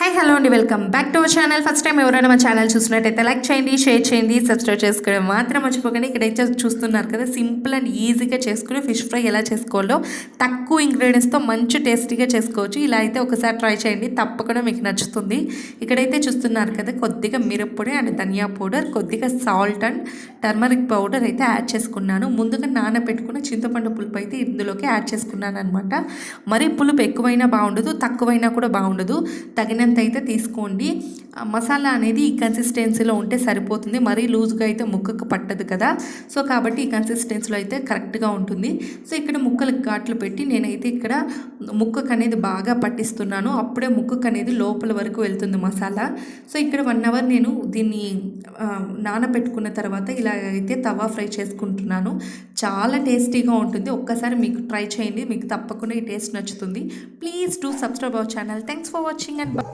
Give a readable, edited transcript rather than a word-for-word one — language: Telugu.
హాయ్ హలో అండి, welcome back to our channel. First time ఎవరైనా మా ఛానల్ చూసినట్టయితే లైక్ చేయండి, షేర్ చేయండి, సబ్స్క్రైబ్ చేసుకోవడం మాత్రం మర్చిపోకండి. ఇక్కడైతే చూస్తున్నారు కదా, సింపుల్ అండ్ ఈజీగా చేసుకుని ఫిష్ ఫ్రై ఎలా చేసుకోవాలో తక్కువ ఇంగ్రీడియంట్స్తో మంచి టేస్టీగా చేసుకోవచ్చు. ఇలా అయితే ఒకసారి ట్రై చేయండి, తప్పకుండా మీకు నచ్చుతుంది. ఇక్కడైతే చూస్తున్నారు కదా, కొద్దిగా మిరప్పొడి అండ్ ధనియా పౌడర్, కొద్దిగా సాల్ట్ అండ్ టర్మరిక్ పౌడర్ అయితే యాడ్ చేసుకున్నాను. ముందుగా నానబెట్టుకున్న చింతపండు పులుపు అయితే ఇందులోకి యాడ్ చేసుకున్నాను అనమాట. మరి పులుపు ఎక్కువైనా బాగుండదు, తక్కువైనా కూడా బాగుండదు. తగినంత అయితే తీసుకోండి. మసాలా అనేది ఈ కన్సిస్టెన్సీలో ఉంటే సరిపోతుంది, మరీ లూజ్గా అయితే ముక్కకు పట్టదు కదా. సో కాబట్టి ఈ కన్సిస్టెన్సీలో అయితే కరెక్ట్గా ఉంటుంది. సో ఇక్కడ ముక్కలకు ఘాట్లు పెట్టి నేనైతే ఇక్కడ ముక్కకు అనేది బాగా పట్టిస్తున్నాను. అప్పుడే ముక్కకు అనేది లోపల వరకు వెళ్తుంది మసాలా. సో ఇక్కడ 1 అవర్ నేను దీన్ని నానబెట్టుకున్న తర్వాత ఇలా అయితే తవా ఫ్రై చేసుకుంటున్నాను. చాలా టేస్టీగా ఉంటుంది. ఒక్కసారి మీకు ట్రై చేయండి, మీకు తప్పకుండా ఈ టేస్ట్ నచ్చుతుంది. Please do subscribe our channel. Thanks for watching and